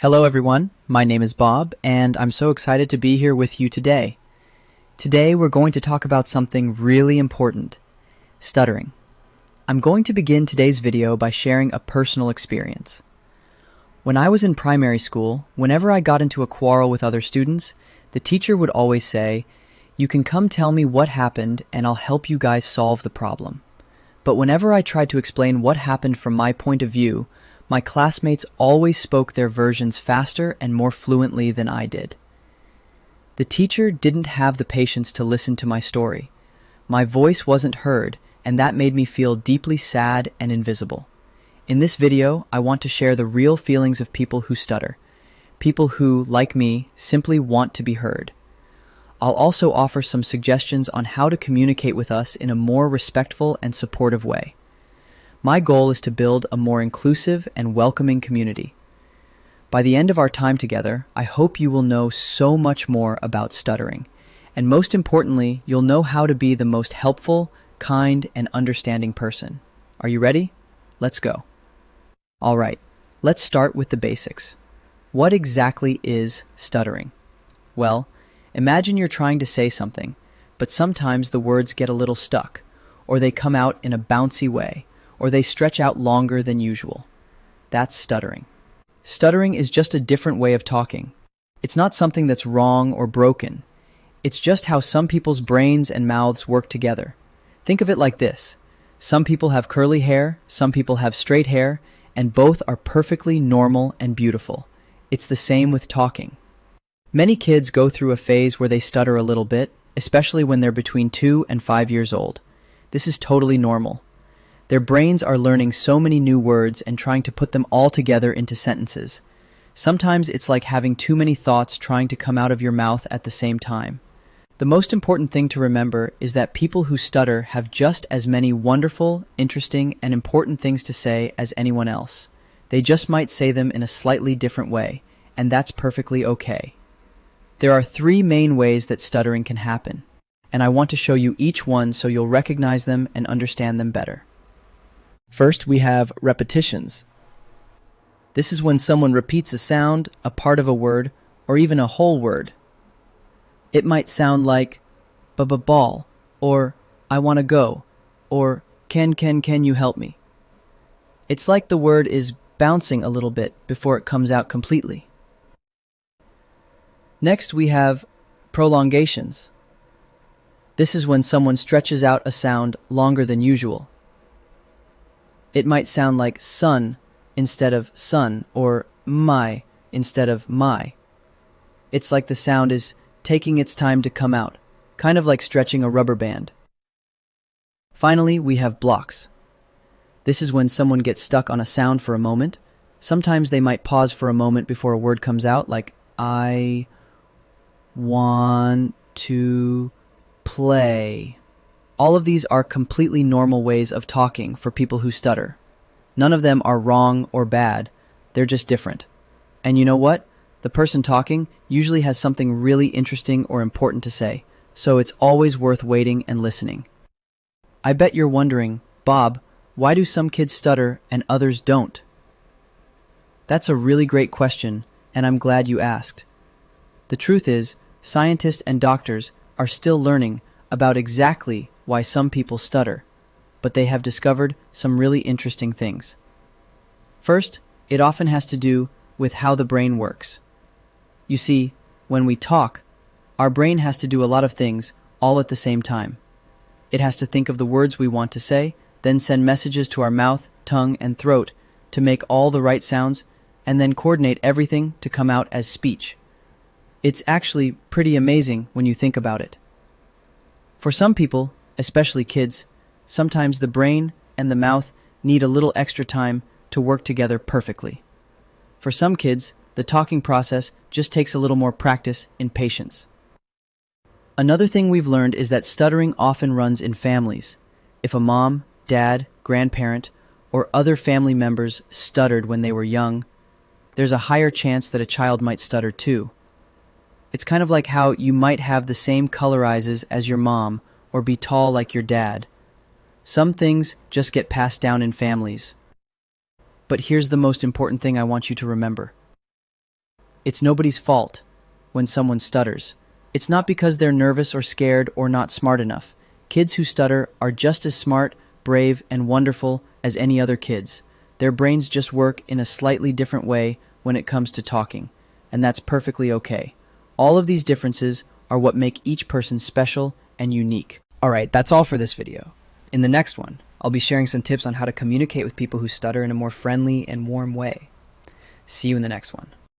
Hello everyone, my name is Bob, and I'm so excited to be here with you today. Today we're going to talk about something really important, stuttering. I'm going to begin today's video by sharing a personal experience. When I was in primary school, whenever I got into a quarrel with other students, the teacher would always say, "You can come tell me what happened and I'll help you guys solve the problem." But whenever I tried to explain what happened from my point of view, my classmates always spoke their versions faster and more fluently than I did. The teacher didn't have the patience to listen to my story. My voice wasn't heard, and that made me feel deeply sad and invisible. In this video, I want to share the real feelings of people who stutter, people who, like me, simply want to be heard. I'll also offer some suggestions on how to communicate with us in a more respectful and supportive way. My goal is to build a more inclusive and welcoming community. By the end of our time together, I hope you will know so much more about stuttering, and most importantly, you'll know how to be the most helpful, kind, and understanding person. Are you ready? Let's go. Alright, let's start with the basics. What exactly is stuttering? Well, imagine you're trying to say something, but sometimes the words get a little stuck, or they come out in a bouncy way, or they stretch out longer than usual. That's stuttering. Stuttering is just a different way of talking. It's not something that's wrong or broken. It's just how some people's brains and mouths work together. Think of it like this. Some people have curly hair, some people have straight hair, and both are perfectly normal and beautiful. It's the same with talking. Many kids go through a phase where they stutter a little bit, especially when they're between 2 and 5 years old. This is totally normal. Their brains are learning so many new words and trying to put them all together into sentences. Sometimes it's like having too many thoughts trying to come out of your mouth at the same time. The most important thing to remember is that people who stutter have just as many wonderful, interesting, and important things to say as anyone else. They just might say them in a slightly different way, and that's perfectly okay. There are 3 main ways that stuttering can happen, and I want to show you each one so you'll recognize them and understand them better. First, we have repetitions. This is when someone repeats a sound, a part of a word, or even a whole word. It might sound like ball, or I want to go, or can you help me? It's like the word is bouncing a little bit before it comes out completely. Next, we have prolongations. This is when someone stretches out a sound longer than usual. It might sound like sun instead of sun, or my instead of my. It's like the sound is taking its time to come out, kind of like stretching a rubber band. Finally, we have blocks. This is when someone gets stuck on a sound for a moment. Sometimes they might pause for a moment before a word comes out, like I want to play. All of these are completely normal ways of talking for people who stutter. None of them are wrong or bad, they're just different. And you know what? The person talking usually has something really interesting or important to say, so it's always worth waiting and listening. I bet you're wondering, Bob, why do some kids stutter and others don't? That's a really great question, and I'm glad you asked. The truth is, scientists and doctors are still learning about exactly why some people stutter, but they have discovered some really interesting things. First, it often has to do with how the brain works. You see, when we talk, our brain has to do a lot of things all at the same time. It has to think of the words we want to say, then send messages to our mouth, tongue, and throat to make all the right sounds, and then coordinate everything to come out as speech. It's actually pretty amazing when you think about it. For some people, especially kids, sometimes the brain and the mouth need a little extra time to work together perfectly. For some kids, the talking process just takes a little more practice and patience. Another thing we've learned is that stuttering often runs in families. If a mom, dad, grandparent, or other family members stuttered when they were young, there's a higher chance that a child might stutter too. It's kind of like how you might have the same color eyes as your mom or be tall like your dad. Some things just get passed down in families. But here's the most important thing I want you to remember. It's nobody's fault when someone stutters. It's not because they're nervous or scared or not smart enough. Kids who stutter are just as smart, brave, and wonderful as any other kids. Their brains just work in a slightly different way when it comes to talking, and that's perfectly okay. All of these differences are what make each person special and unique. Alright, that's all for this video. In the next one, I'll be sharing some tips on how to communicate with people who stutter in a more friendly and warm way. See you in the next one.